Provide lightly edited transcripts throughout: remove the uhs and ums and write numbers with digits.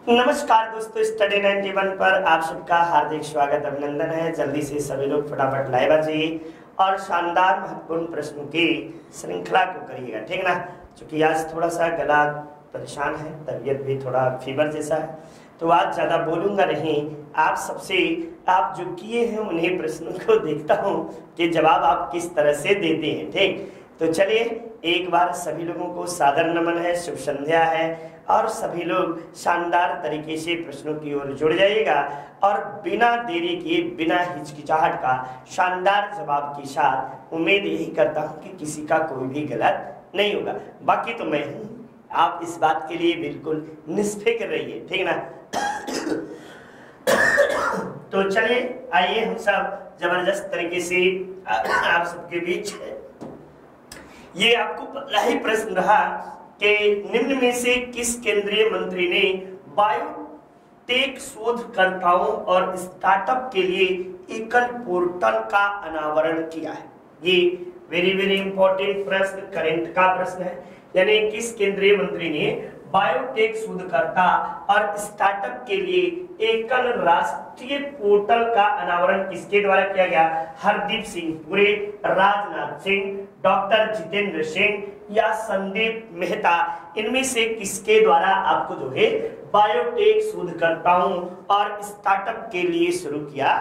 नमस्कार दोस्तों, स्टडी 91 पर आप सबका हार्दिक स्वागत अभिनंदन है। जल्दी से सभी लोग फटाफट लाइव आ जाइए और शानदार महत्वपूर्ण प्रश्नों की श्रृंखला को करिएगा, ठीक ना। क्योंकि आज थोड़ा सा गला परेशान है, तबीयत भी थोड़ा फीवर जैसा है, तो आज ज़्यादा बोलूँगा नहीं। आप सबसे आप जो किए हैं उन्हीं प्रश्नों को देखता हूँ कि जवाब आप किस तरह से देते हैं, ठीक। तो चलिए एक बार सभी लोगों को सादर नमन है, शुभ संध्या है और सभी लोग शानदार तरीके से प्रश्नों की ओर जुड़ जाइएगा और बिना देरी किए, बिना हिचकिचाहट का शानदार जवाब के साथ उम्मीद यही करता हूं कि किसी का कोई भी गलत नहीं होगा। बाकी तो मैं हूं, आप इस बात के लिए बिल्कुल निष्फिक्र रहिए, ठीक ना। तो चलिए आइए हम सब जबरदस्त तरीके से आप सबके बीच ये आपको पहला ही प्रश्न रहा कि निम्न में से किस केंद्रीय मंत्री ने बायोटेक शोधकर्ताओं और स्टार्टअप के लिए एकल पोर्टल का अनावरण किया है। ये वेरी इंपॉर्टेंट प्रश्न, करंट का प्रश्न है। यानी किस केंद्रीय मंत्री ने बायोटेक शोधकर्ता और स्टार्टअप के लिए एकल राष्ट्रीय पोर्टल का अनावरण किसके द्वारा किया गया? हरदीप सिंह पुरी, राजनाथ सिंह, डॉक्टर जितेंद्र सिंह या संदीप मेहता, इनमें से किसके द्वारा आपको जो है बायोटेक शोधकर्ताओं और स्टार्टअप के लिए शुरू किया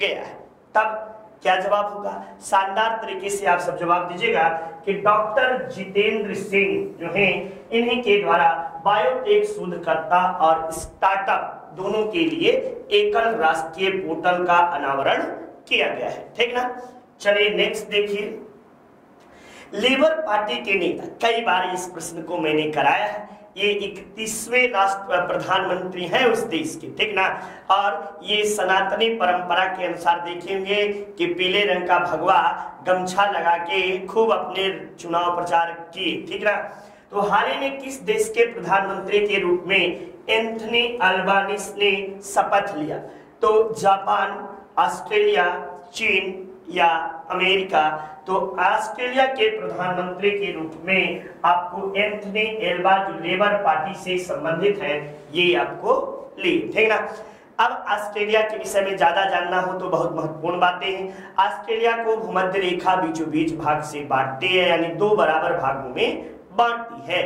गया है? तब क्या जवाब होगा? शानदार तरीके से आप सब जवाब दीजिएगा कि डॉक्टर जितेंद्र सिंह जो हैं, इन्हीं के द्वारा बायोटेक शोधकर्ता और स्टार्टअप दोनों के लिए एकल राष्ट्रीय पोर्टल का अनावरण किया गया है, ठीक ना। चलिए नेक्स्ट देखिए। लेबर पार्टी के नेता, कई बार इस प्रश्न को मैंने कराया है, ये 31वें राष्ट्र प्रधानमंत्री हैं उस देश के, ठीक ना। और ये सनातनी परंपरा के अनुसार देखेंगे कि पीले रंग का भगवा गमछा लगा के खूब अपने चुनाव प्रचार किए, ठीक ना। तो हाल ही में किस देश के प्रधानमंत्री के रूप में एंथनी अल्बानीज ने शपथ लिया? तो जापान, ऑस्ट्रेलिया, चीन या अमेरिका? तो ऑस्ट्रेलिया के प्रधानमंत्री के रूप में आपको एंथनी एल्बा, जो लेबर पार्टी से संबंधित है, ये आपको लिए, ठीक ना। अब ऑस्ट्रेलिया के विषय में ज्यादा जानना हो तो बहुत महत्वपूर्ण बातें हैं। ऑस्ट्रेलिया को भूमध्य रेखा बीचों बीच भाग से बांटती है, यानी दो बराबर भागों में बांटती है।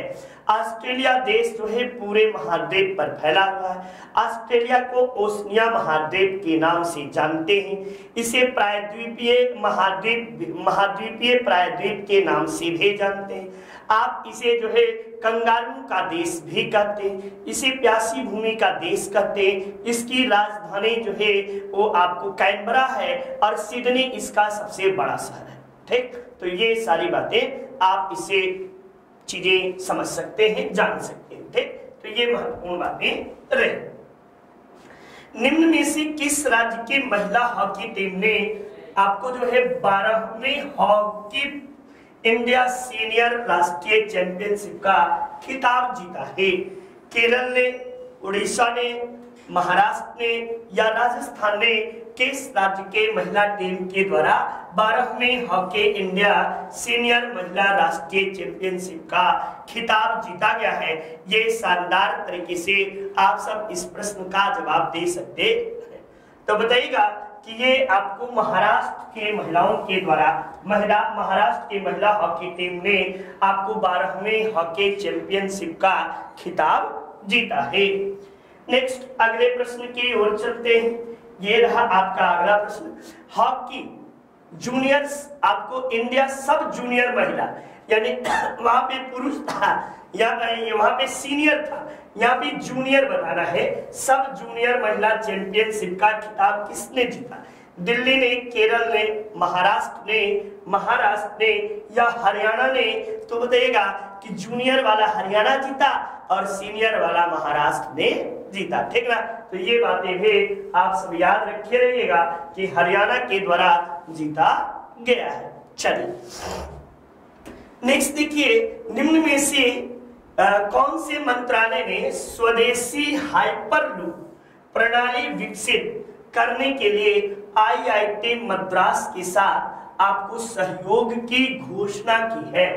ऑस्ट्रेलिया देश जो है पूरे महाद्वीप पर फैला हुआ है। ऑस्ट्रेलिया को ओशनिया महाद्वीप के नाम से जानते हैं। इसे प्रायद्वीपीय महाद्वीपीय प्रायद्वीप के नाम से भी जानते हैं। आप इसे जो है कंगारू का देश भी कहते हैं, इसे प्यासी भूमि का देश कहते हैं। इसकी राजधानी जो है वो आपको कैनबरा है और सिडनी इसका सबसे बड़ा शहर है, ठीक। तो ये सारी बातें आप इसे चीजें समझ सकते हैं, जान सकते हैं, ठीक। तो ये महत्वपूर्ण बातें रहे। निम्न में से किस राज्य की महिला हॉकी टीम ने आपको जो है 12वीं हॉकी इंडिया सीनियर राष्ट्रीय चैंपियनशिप का खिताब जीता है? केरल ने, उड़ीसा ने, महाराष्ट्र ने या राजस्थान ने किस राज्य के महिला टीम के द्वारा 12वीं हॉकी इंडिया सीनियर महिला राष्ट्रीय चैंपियनशिप का खिताब जीता गया है? ये शानदार तरीके से आप सब इस प्रश्न का जवाब दे सकते हैं। तो बताइएगा कि ये आपको महाराष्ट्र के महिलाओं के द्वारा महाराष्ट्र की महिला हॉकी टीम ने आपको 12वीं हॉकी चैंपियनशिप का खिताब जीता है। नेक्स्ट अगले प्रश्न की ओर चलते हैं। ये रहा आपका अगला प्रश्न। हॉकी जूनियर्स आपको इंडिया सब जूनियर महिला, यानी वहां पे पुरुष था या वहां पे सीनियर था, यहाँ पे जूनियर बताना है। सब जूनियर महिला चैंपियनशिप का खिताब किसने जीता? दिल्ली ने, केरल ने, महाराष्ट्र ने या हरियाणा ने? तो बताइएगा कि जूनियर वाला हरियाणा जीता और सीनियर वाला महाराष्ट्र ने जीता, ठीक ना। तो ये बातें भी आप सब याद रखे रहिएगा कि हरियाणा के द्वारा जीता गया है। चलिए नेक्स्ट देखिए। निम्न में से कौन से मंत्रालय ने स्वदेशी हाइपरलूप प्रणाली विकसित करने के लिए IIT मद्रास के साथ आपको सहयोग की घोषणा की है?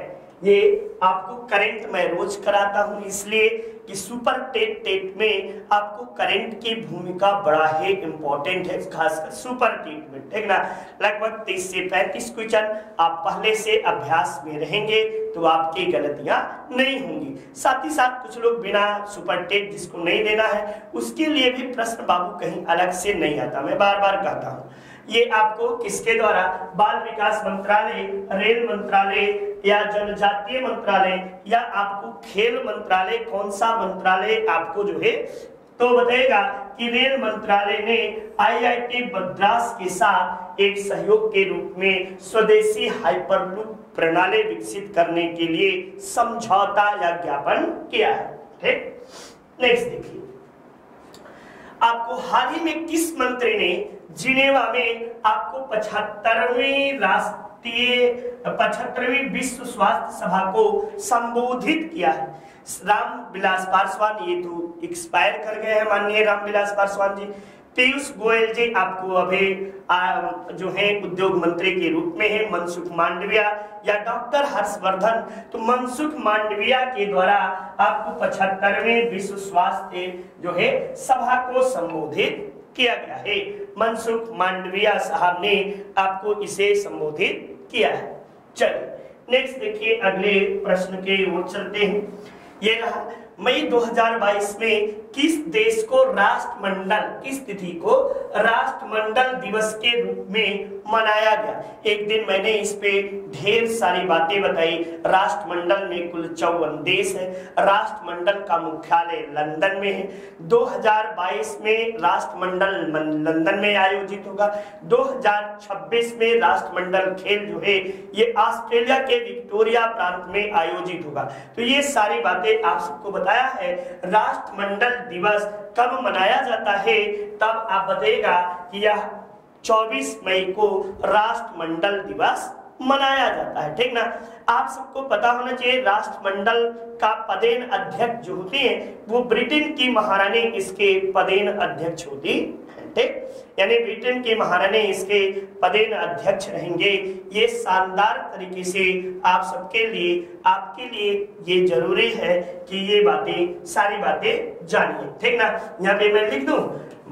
ये आपको करंट मैं रोज कराता हूं, इसलिए कि सुपर टेट में आपको करंट की भूमिका बड़ा ही इंपॉर्टेंट है, खासकर सुपर टेट में, ठीक ना। लगभग 30 से 35 क्वेश्चन आप पहले से अभ्यास में रहेंगे तो आपकी गलतियां नहीं होंगी। साथ ही साथ कुछ लोग बिना सुपर टेट जिसको नहीं देना है उसके लिए भी प्रश्न बाबू कहीं अलग से नहीं आता, मैं बार बार कहता हूँ। ये आपको किसके द्वारा, बाल विकास मंत्रालय, रेल मंत्रालय या जनजातीय मंत्रालय या आपको खेल मंत्रालय, कौन सा मंत्रालय आपको जो है तो बताएगा कि रेल मंत्रालय ने आईआईटी मद्रास के साथ एक सहयोग के रूप में स्वदेशी हाइपरलूप प्रणाली विकसित करने के लिए समझौता या ज्ञापन किया है। ठीक, नेक्स्ट देखिए, आपको हाल ही में किस मंत्री ने जिनेवा में आपको 75वीं विश्व स्वास्थ्य सभा को संबोधित किया है? रामविलास पासवान, ये तो एक्सपायर कर गए हैं माननीय रामविलास पासवान जी। पीयूष गोयल जी आपको अभी जो है उद्योग मंत्री के रूप में है। मनसुख मांडविया या डॉक्टर हर्षवर्धन, तो मनसुख मांडविया के द्वारा आपको 75वें विश्व स्वास्थ्य जो है सभा को संबोधित किया गया है। मनसुख मांडविया साहब ने आपको इसे संबोधित किया है। चलिए नेक्स्ट देखिए, अगले प्रश्न के ओर चलते हैं। ये रहा, मई 2022 में किस देश को राष्ट्रमंडल, किस तिथि को राष्ट्रमंडल दिवस के रूप में मनाया गया? एक दिन मैंने इस पे ढेर सारी बातें बताई। राष्ट्रमंडल में कुल 54 देश है। राष्ट्रमंडल का मुख्यालय लंदन में है। 2022 में राष्ट्रमंडल लंदन में आयोजित होगा। 2026 में राष्ट्रमंडल खेल जो है ये ऑस्ट्रेलिया के विक्टोरिया प्रांत में आयोजित होगा। तो ये सारी बातें आप सबको बताया है। राष्ट्रमंडल दिवस कब मनाया जाता है, तब आप बताइएगा कि यह 24 मई को राष्ट्रमंडल दिवस मनाया जाता है। ठीक ना, आप सबको पता होना चाहिए राष्ट्रमंडल का पदेन अध्यक्ष जो होती है वो ब्रिटेन की महारानी इसके पदेन अध्यक्ष होती है। ठीक, यानी ब्रिटेन की महारानी इसके पदेन अध्यक्ष रहेंगे। ये शानदार तरीके से आप सबके लिए, आपके लिए ये जरूरी है कि ये बातें, सारी बातें जानिए। ठीक ना, यहाँ पे मैं लिख दूं,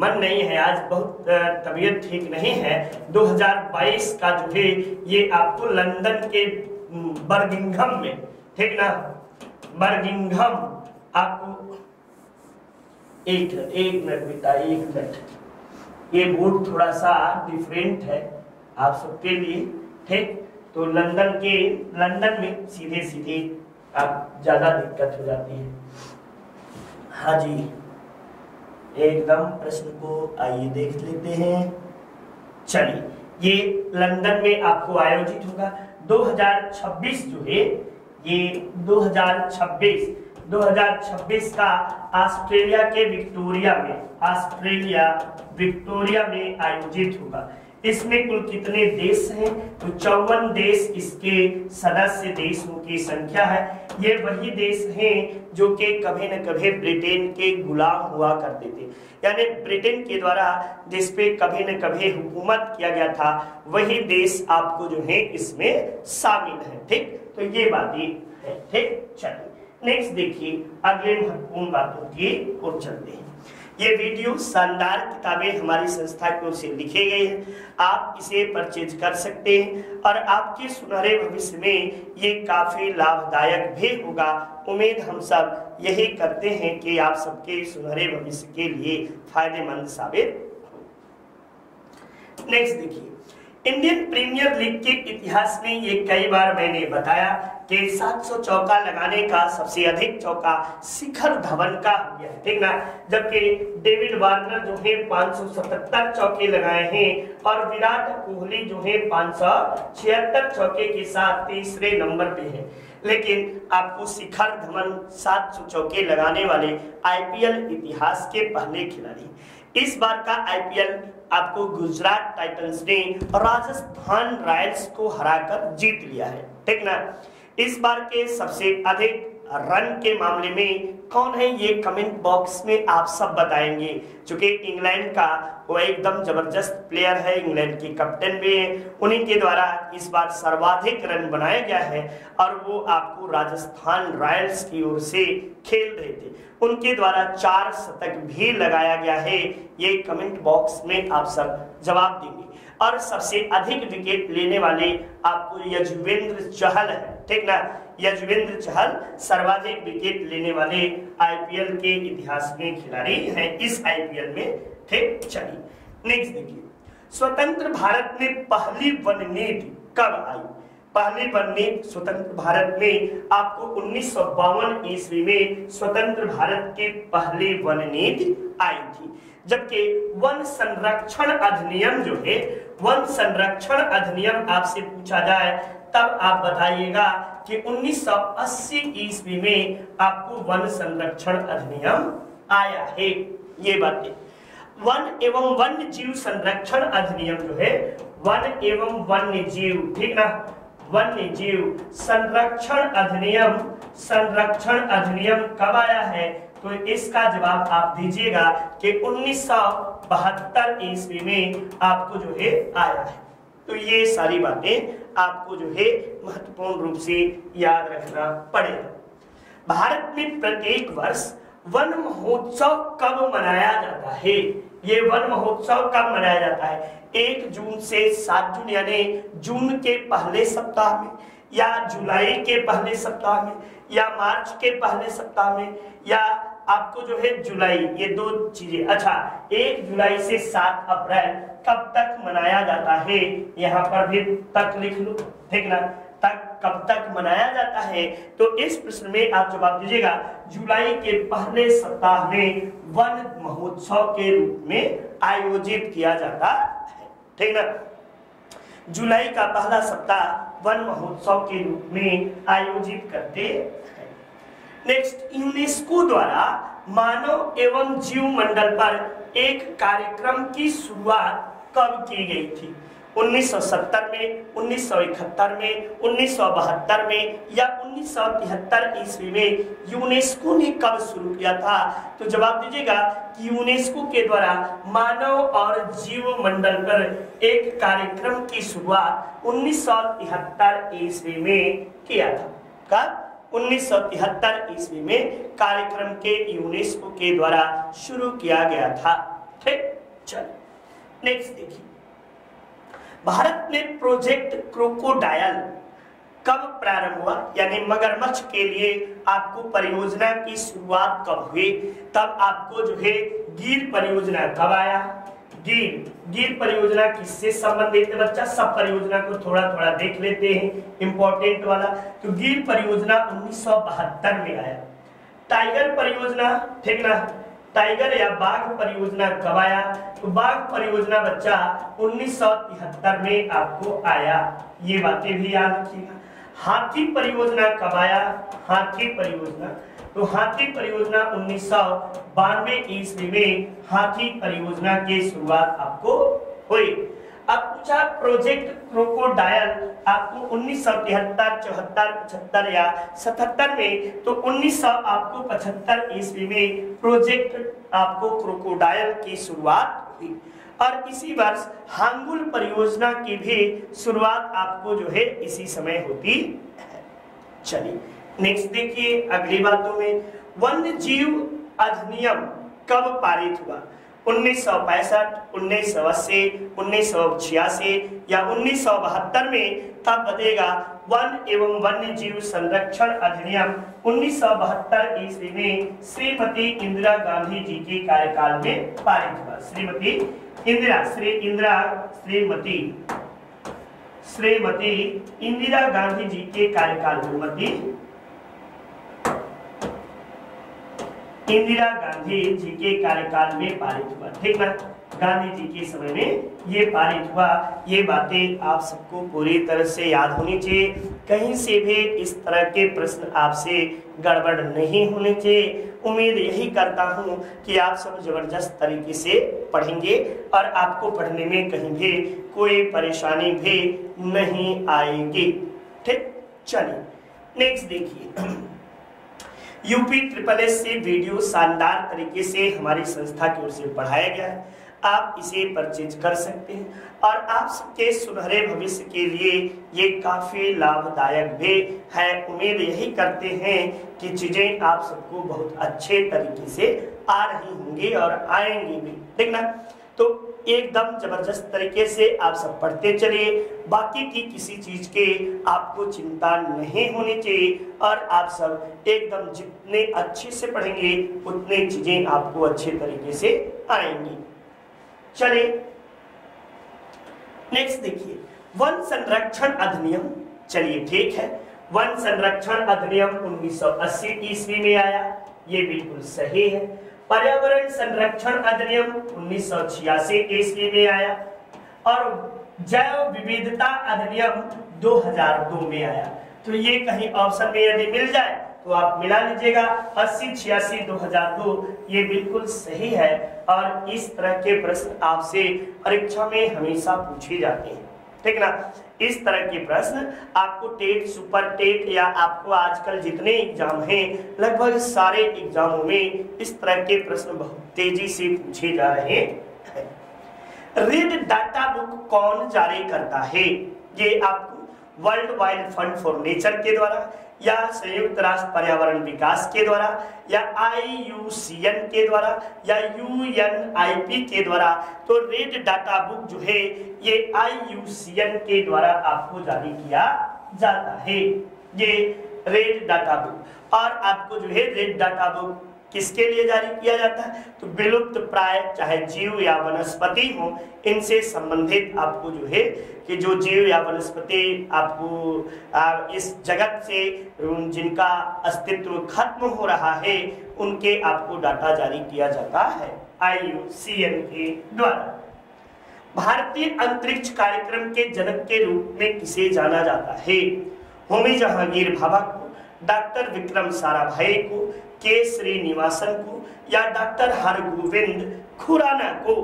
मन नहीं है आज, बहुत तबीयत ठीक नहीं है। 2022 का जो है ये आपको लंदन के बर्मिंघम में, ठीक ना, बर्मिंघम आपको एक मिनट बेटा, एक मिनट, ये बोर्ड थोड़ा सा डिफरेंट है आप सबके लिए। ठीक, तो लंदन में सीधे सीधे आप ज्यादा दिक्कत हो जाती है। हाँ जी, एकदम प्रश्न को आइए देख लेते हैं। चलिए, ये लंदन में आपको आयोजित होगा। 2026 जो है ये 2026 का ऑस्ट्रेलिया के विक्टोरिया में आयोजित होगा। इसमें कुल कितने देश हैं? तो 54 देश इसके सदस्य देशों की संख्या है। ये वही देश हैं जो कि कभी न कभी ब्रिटेन के गुलाम हुआ करते थे, यानी ब्रिटेन के द्वारा जिस पे कभी न कभी हुकूमत किया गया था वही देश आपको जो है इसमें शामिल है। ठीक, तो ये बातें है। ठीक, चलिए नेक्स्ट देखिए, अगले महत्वपूर्ण बातों की ओर चलते हैं। ये वीडियो शानदार किताबें हमारी संस्था की ओर से लिखे गए हैं, आप इसे परचेज कर सकते हैं और आपके सुनहरे भविष्य में ये काफी लाभदायक भी होगा। उम्मीद हम सब यही करते हैं कि आप सबके सुनहरे भविष्य के लिए फायदेमंद साबित हो। नेक्स्ट देखिए, इंडियन प्रीमियर लीग के इतिहास में ये कई बार मैंने बताया कि 700 चौका लगाने का सबसे अधिक चौका शिखर धवन का हो गया, ठीक ना, जबकि डेविड वार्नर जो है 577 चौके लगाए हैं और विराट कोहली जो है 576 चौके के साथ तीसरे नंबर पे है। लेकिन आपको शिखर धवन 700 चौके लगाने वाले आईपीएल इतिहास के पहले खिलाड़ी। इस बार का आईपीएल आपको गुजरात टाइटंस ने राजस्थान रॉयल्स को हराकर जीत लिया है, ठीक ना। इस बार के सबसे अधिक रन के मामले में कौन है ये कमेंट बॉक्स में आप सब बताएंगे। चूंकि इंग्लैंड का वो एकदम जबरदस्त प्लेयर है, इंग्लैंड के कैप्टन भी है, उन्हीं के द्वारा इस बार सर्वाधिक रन बनाया गया है और वो आपको राजस्थान रॉयल्स की ओर से खेल रहे थे, उनके द्वारा 4 शतक भी लगाया गया है। ये कमेंट बॉक्स में आप सब जवाब देंगे। और सबसे अधिक विकेट लेने वाले आपको यजुवेंद्र चहल है, ठीक ना, यजुवेंद्र चहल सर्वाधिक विकेट लेने वाले आईपीएल के इतिहास में खिलाड़ी हैं इस आईपीएल में, ठीक। चलिए नेक्स्ट देखिए, स्वतंत्र भारत में पहली वन नीति कब आई? पहली वन नीति स्वतंत्र भारत में आपको 1952 ईस्वी में स्वतंत्र भारत की पहली वन नीति आई थी। जबकि वन संरक्षण अधिनियम जो है, वन संरक्षण अधिनियम आपसे पूछा जाए तब आप बताइएगा कि 1980 ईस्वी में आपको वन संरक्षण अधिनियम आया है। ये बातें वन एवं वन्य जीव संरक्षण अधिनियम जो है, वन एवं वन्य जीव, ठीक ना, वन्य जीव संरक्षण अधिनियम, संरक्षण अधिनियम कब आया है? तो इसका जवाब आप दीजिएगा कि 1972 ईस्वी में आपको जो है आया है। तो ये सारी बातें आपको जो है महत्वपूर्ण रूप से याद रखना पड़ेगा। भारत में प्रत्येक वर्ष वन महोत्सव कब मनाया जाता है? ये वन महोत्सव कब मनाया जाता है? 1 जून से 7 जून, यानी जून के पहले सप्ताह में, या जुलाई के पहले सप्ताह में, या मार्च के पहले सप्ताह में, या आपको जो है जुलाई, ये 2 चीजें। अच्छा, 1 जुलाई से 7 अप्रैल कब तक मनाया जाता है? यहाँ पर भी तक लिख लो, ठीक ना, तक कब तक मनाया जाता है? तो इस प्रश्न में आप जवाब दीजिएगा जुलाई के पहले सप्ताह में वन महोत्सव के रूप में आयोजित किया जाता है, ठीक ना। जुलाई का पहला सप्ताह वन महोत्सव के रूप में आयोजित करते हैं। नेक्स्ट, यूनेस्को द्वारा मानव एवं जीव मंडल पर एक कार्यक्रम की शुरुआत कब की गई थी? 1970 में, 1971 में, 1972 में, या 1973 ईस्वी में यूनेस्को ने कब शुरू किया था? तो जवाब दीजिएगा कि यूनेस्को के द्वारा मानव और जीव मंडल पर एक कार्यक्रम की शुरुआत 1973 ईस्वी में किया था। कब? 1973 ईस्वी में कार्यक्रम के यूनेस्को के द्वारा शुरू किया गया था, ठीक। चलिए नेक्स्ट देखिए, भारत में प्रोजेक्ट क्रोकोडायल कब प्रारंभ हुआ? यानी मगरमच्छ के लिए आपको परियोजना की शुरुआत कब हुई? तब आपको जो है गिर परियोजना कब आया? गिर परियोजना किससे संबंधित है बच्चा? सब परियोजना को थोड़ा थोड़ा देख लेते हैं, इंपॉर्टेंट वाला। तो गिर परियोजना 1972 में आया। टाइगर परियोजना, ठीक ना, टाइगर या बाघ परियोजना कब आया? तो बाघ परियोजना बच्चा 1973 में आपको आया। ये बातें भी याद रखिएगा। हाथी परियोजना कब आया? हाथी परियोजना, तो हाथी परियोजना 1992 ईस्वी में हाथी परियोजना की शुरुआत आपको हुई। अब पूछा प्रोजेक्ट क्रोकोडायल आपको 1973, 74, 75 या 77 में, तो 1975 ईस्वी में प्रोजेक्ट आपको क्रोकोडायल की शुरुआत हुई। और इसी वर्ष हांगुल परियोजना की भी शुरुआत आपको जो है इसी समय होती है। चलिए नेक्स्ट देखिए, अगली बातों में वन्य जीव अधिनियम कब पारित हुआ? 1965, 1980, 1986 या 1972 में? तब बतेगा वन एवं वन्य जीव संरक्षण अधिनियम 1972 ईस्वी में श्रीमती इंदिरा गांधी जी के कार्यकाल में पारित हुआ। श्रीमती इंदिरा गांधी जी के कार्यकाल में, इंदिरा गांधी जी के कार्यकाल में पारित हुआ, ठीक ना। गांधी जी के समय में ये पारित हुआ। ये बातें आप सबको पूरी तरह से याद होनी चाहिए। कहीं से भी इस तरह के प्रश्न आपसे गड़बड़ नहीं होने चाहिए। उम्मीद यही करता हूँ कि आप सब जबरदस्त तरीके से पढ़ेंगे और आपको पढ़ने में कहीं भी कोई परेशानी भी नहीं आएगी, ठीक। चलिए नेक्स्ट देखिए, यूपी ट्रिपल एस से वीडियो शानदार तरीके से हमारी संस्था की ओर से पढ़ाया गया है। आप इसे परचेज कर सकते हैं और आप सबके सुनहरे भविष्य के लिए ये काफी लाभदायक भी है। उम्मीद यही करते हैं कि चीजें आप सबको बहुत अच्छे तरीके से आ रही होंगी और आएंगी भी, ठीक ना। तो एकदम जबरदस्त तरीके से आप सब पढ़ते चलिए, बाकी की किसी चीज के आपको चिंता नहीं होनी चाहिए और आप सब एकदम जितने अच्छे से पढ़ेंगे उतने चीजें आपको अच्छे तरीके से आएंगी। चलिए नेक्स्ट देखिए, वन संरक्षण अधिनियम। चलिए ठीक है, वन संरक्षण अधिनियम 1980 ईस्वी में आया, ये बिल्कुल सही है। पर्यावरण संरक्षण अधिनियम 1986 ईस्वी में आया और जैव विविधता अधिनियम 2002 में आया। तो ये कहीं ऑप्शन में यदि मिल जाए तो आप मिला लीजिएगा, 80, 86, 2002 ये बिल्कुल सही है। और इस तरह के प्रश्न आपसे परीक्षा में हमेशा पूछे जाते हैं, ठीक ना। इस तरह के प्रश्न आपको टेट, सुपर टेट या आपको आजकल जितने एग्जाम हैं लगभग सारे एग्जामों में इस तरह के प्रश्न बहुत तेजी से पूछे जा रहे हैं। रेड डाटा बुक कौन जारी करता है? ये आपको world wide fund for nature के द्वारा या संयुक्त राष्ट्र पर्यावरण विकास के द्वारा या IUCN के द्वारा या UNIP के द्वारा। तो रेड डाटा बुक जो है ये IUCN के द्वारा आपको जारी किया जाता है, ये रेड डाटा बुक। और आपको जो है रेड डाटा बुक किसके लिए जारी किया जाता है? तो विलुप्त प्राय चाहे जीव या वनस्पति हो, इनसे संबंधित आपको जो है कि जो जीव या वनस्पति आपको इस जगत से जिनका अस्तित्व खत्म हो रहा है उनके आपको डाटा जारी किया जाता है IUCN के द्वारा। भारतीय अंतरिक्ष कार्यक्रम के जनक के रूप में किसे जाना जाता है? होमी जहांगीर भाभा को, डॉक्टर विक्रम साराभाई को, के श्रीनिवासन को या डॉक्टर हरगोविंद खुराना को?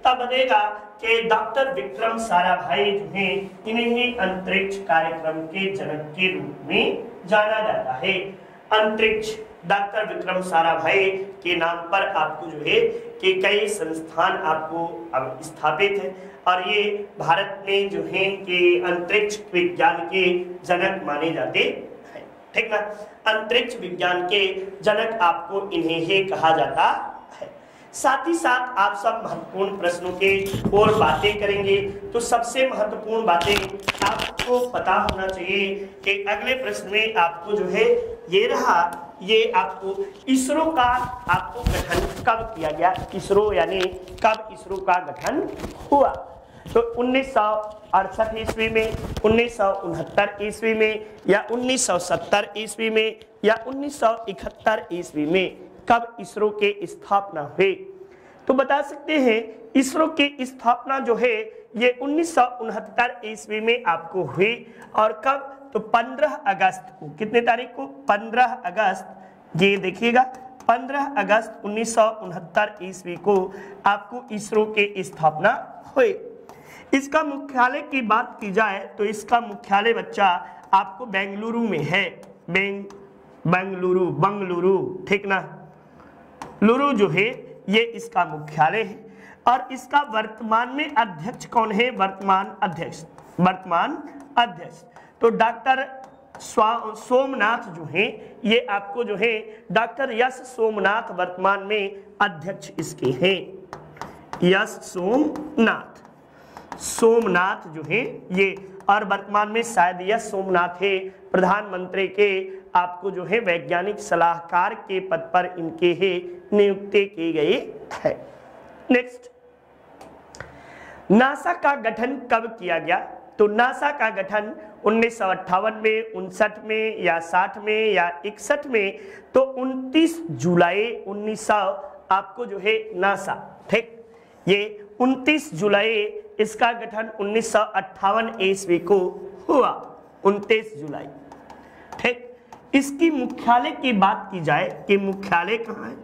तब बनेगा कि डॉक्टर विक्रम साराभाई जो हैं इन्हें अंतरिक्ष कार्यक्रम के जनक के रूप में जाना जाता है। अंतरिक्ष डॉक्टर विक्रम साराभाई के नाम पर आपको जो है कि कई संस्थान आपको अब स्थापित है और ये भारत में जो है कि अंतरिक्ष विज्ञान के जनक माने जाते हैं, ठीक ना। अंतरिक्ष विज्ञान के जनक आपको इन्हें ही कहा जाता है। साथ ही साथ आप सब महत्वपूर्ण प्रश्नों के और बातें करेंगे। तो सबसे महत्वपूर्ण बातें आपको पता होना चाहिए कि अगले प्रश्न में आपको जो है ये रहा, ये आपको इसरो का आपको गठन कब किया गया? इसरो यानी कब इसरो का गठन हुआ? तो 1968 ईस्वी में, 1969 ईस्वी में या 1970 ईस्वी में या 1971 ईस्वी में? कब इसरो के स्थापना हुई? तो बता सकते हैं इसरो की स्थापना जो है ये 1969 ईस्वी में आपको हुई। और कब? तो 15 अगस्त को। कितने तारीख को? 15 अगस्त, ये देखिएगा 15 अगस्त 1969 ईस्वी को आपको इसरो के स्थापना हुई। इसका मुख्यालय की बात की जाए तो इसका मुख्यालय बच्चा आपको बेंगलुरु में है। बंगलुरु, ठीक ना। लुरु जो है ये इसका मुख्यालय है। और इसका वर्तमान में अध्यक्ष कौन है? वर्तमान अध्यक्ष तो डॉक्टर सोमनाथ जो है, ये आपको जो है डॉक्टर यश सोमनाथ वर्तमान में अध्यक्ष इसके हैं। यश सोमनाथ जो है ये, और वर्तमान में शायद यश सोमनाथ है प्रधानमंत्री के आपको जो है वैज्ञानिक सलाहकार के पद पर इनके ही नियुक्ति की गई है। नेक्स्ट, नासा का गठन कब किया गया? तो नासा का गठन 1958 में, 59 में या 60 में या 61 में? तो 29 जुलाई 1900 आपको जो है नासा, ठीक, ये 29 जुलाई इसका गठन 1958 ईस्वी को हुआ। 29 जुलाई, ठीक। इसकी मुख्यालय की बात की जाए कि मुख्यालय कहाँ है,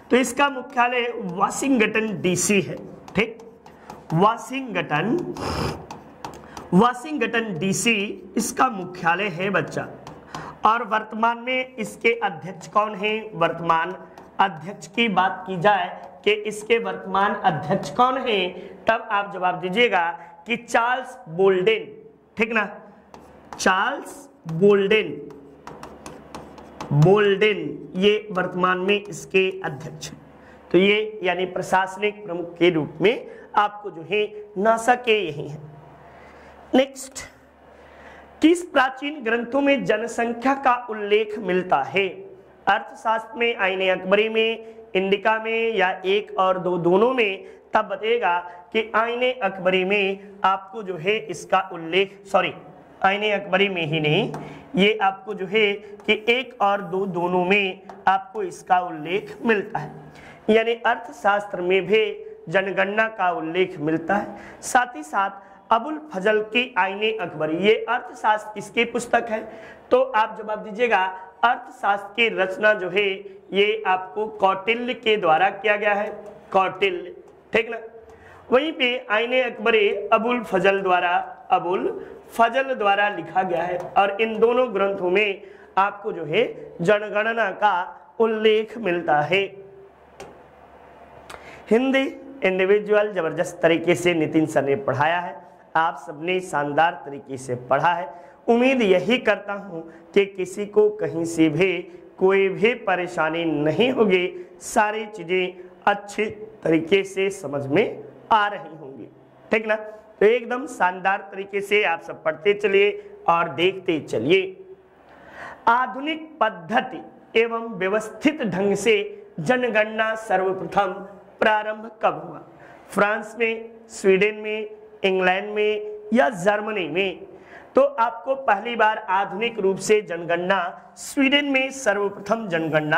तो इसका मुख्यालय वाशिंगटन DC है, ठीक। वाशिंगटन DC इसका मुख्यालय है बच्चा। और वर्तमान में इसके अध्यक्ष कौन हैं? वर्तमान अध्यक्ष की बात की जाए कि इसके वर्तमान अध्यक्ष कौन हैं, तब आप जवाब दीजिएगा कि चार्ल्स बोल्डेन। ठीक ना, चार्ल्स बोल्डेन, ये वर्तमान में इसके अध्यक्ष। तो ये यानी प्रशासनिक प्रमुख के रूप में आपको जो है नासा के यही है। नेक्स्ट, किस प्राचीन ग्रंथों में जनसंख्या का उल्लेख मिलता है? अर्थशास्त्र में, आईने अकबरी में, इंडिका में या 1 और 2 दोनों में? तब बताएगा कि आईने अकबरी में आपको जो है इसका उल्लेख, सॉरी आईने अकबरी में ही नहीं, ये आपको जो है कि 1 और 2 दोनों में आपको इसका उल्लेख मिलता है। यानी अर्थशास्त्र में भी जनगणना का उल्लेख मिलता है। साथ ही साथ अबुल फजल की आईने अकबरी, ये अर्थशास्त्र किसकी पुस्तक है? तो आप जवाब दीजिएगा अर्थशास्त्र की रचना जो है ये आपको कौटिल्य के द्वारा किया गया है, कौटिल्य। ठीक ना, वहीं पे आईने अकबरी अबुल फजल द्वारा लिखा गया है। और इन दोनों ग्रंथों में आपको जो है जनगणना का उल्लेख मिलता है। हिंदी इंडिविजुअल जबरदस्त तरीके से नितिन सर ने पढ़ाया है, आप सबने शानदार तरीके से पढ़ा है। उम्मीद यही करता हूं कि किसी को कहीं से भी कोई भी परेशानी नहीं होगी, सारी चीजें अच्छे तरीके से समझ में आ रही होंगी। ठीक ना, तो एकदम शानदार तरीके से आप सब पढ़ते चलिए और देखते चलिए। आधुनिक पद्धति एवं व्यवस्थित ढंग से जनगणना सर्वप्रथम प्रारंभ कब हुआ? फ्रांस में, स्वीडन में, इंग्लैंड में या जर्मनी में? तो आपको पहली बार आधुनिक रूप से जनगणना स्वीडन में सर्वप्रथम जनगणना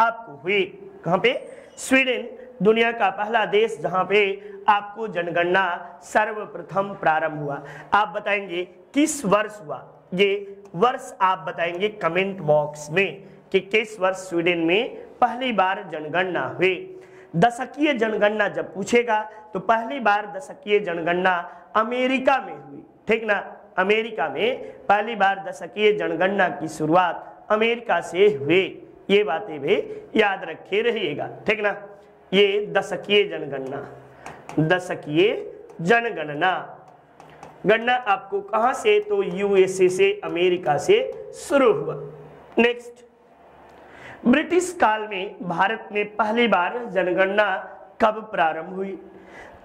आपको हुई। कहां पे? स्वीडन, दुनिया का पहला देश जहां पे आपको जनगणना सर्वप्रथम प्रारंभ हुआ। आप बताएंगे किस वर्ष हुआ, ये वर्ष आप बताएंगे कमेंट बॉक्स में कि किस वर्ष स्वीडन में पहली बार जनगणना हुई। दशकीय जनगणना जब पूछेगा तो पहली बार दशकीय जनगणना अमेरिका में हुई। ठीक ना, अमेरिका में पहली बार दशकीय जनगणना की शुरुआत अमेरिका से हुई। ये बातें भी याद रखे रहिएगा। ठीक ना, ये दशकीय जनगणना गणना आपको कहां से? तो यूएसए से, अमेरिका से शुरू हुआ। नेक्स्ट, ब्रिटिश काल में भारत में पहली बार जनगणना कब प्रारंभ हुई?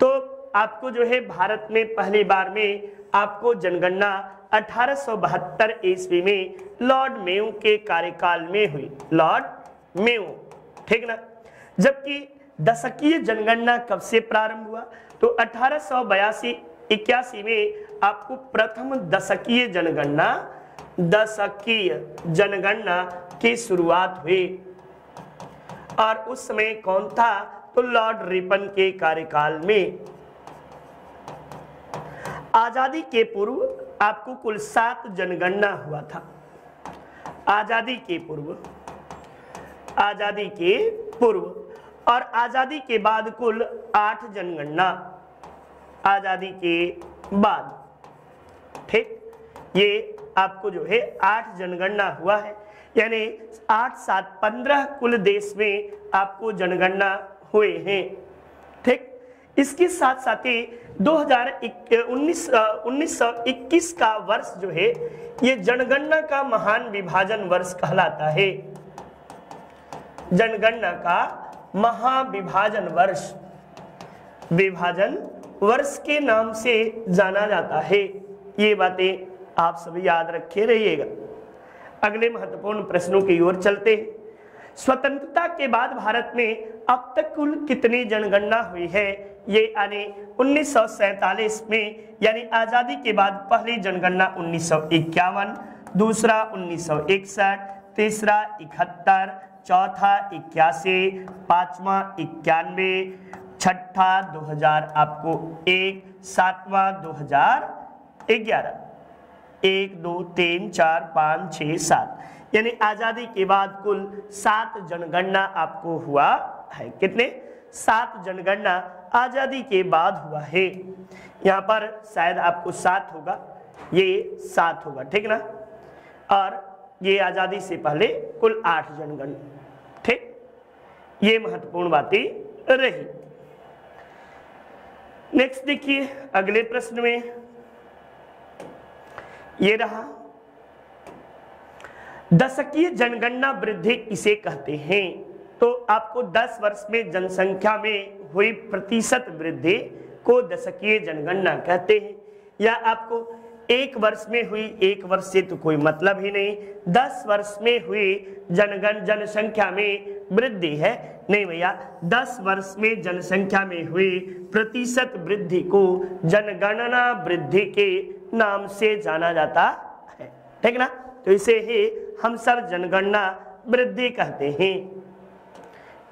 तो आपको जो है भारत में पहली बार में आपको जनगणना 1872 ईस्वी में लॉर्ड मेयो के कार्यकाल में हुई, लॉर्ड मेयो। ठीक ना, जबकि दशकीय जनगणना कब से प्रारंभ हुआ? तो 1882-81 में आपको प्रथम दशकीय जनगणना की शुरुआत हुई। और उस समय कौन था? तो लॉर्ड रिपन के कार्यकाल में। आजादी के पूर्व आपको कुल 7 जनगणना हुआ था। आजादी के पूर्व और आजादी के बाद कुल 8 जनगणना। आजादी के बाद, ठीक, ये आपको जो है 8 जनगणना हुआ है। यानी 8, 7, 15 कुल देश में आपको जनगणना हुए हैं। ठीक, इसके साथ साथ ही 1921 का वर्ष जो है ये जनगणना का महान विभाजन वर्ष कहलाता है। जनगणना का महाविभाजन वर्ष, विभाजन वर्ष के नाम से जाना जाता है। ये बातें आप सभी याद रखे रहिएगा। अगले महत्वपूर्ण प्रश्नों की ओर चलते हैं। स्वतंत्रता के बाद भारत में अब तक कुल कितनी जनगणना हुई है? ये यानी 1947 में, यानी आजादी के बाद पहली जनगणना 1951, दूसरा 1961, तीसरा 71, चौथा 81, पांचवा 91, छठा 2000 आपको 1, सातवां 2011। 1, 2, 3, 4, 5, 6, 7, यानी आजादी के बाद कुल 7 जनगणना आपको हुआ है। कितने? 7 जनगणना आजादी के बाद हुआ है। यहाँ पर शायद आपको 7 होगा, ये 7 होगा। ठीक ना, और ये आजादी से पहले कुल 8 जनगणना। ठीक, ये महत्वपूर्ण बातें रही। नेक्स्ट देखिए अगले प्रश्न में ये रहा, दशकीय जनगणना वृद्धि किसे कहते हैं? तो आपको 10 वर्ष में जनसंख्या में हुई प्रतिशत वृद्धि को दशकीय जनगणना कहते हैं। या आपको 1 वर्ष में हुई, 1 वर्ष से तो कोई मतलब ही नहीं, 10 वर्ष में हुई जनसंख्या में वृद्धि है, नहीं भैया, 10 वर्ष में जनसंख्या में हुई प्रतिशत वृद्धि को जनगणना वृद्धि के नाम से जाना जाता है। ठीक ना, तो इसे ही हम सब जनगणना वृद्धि कहते हैं।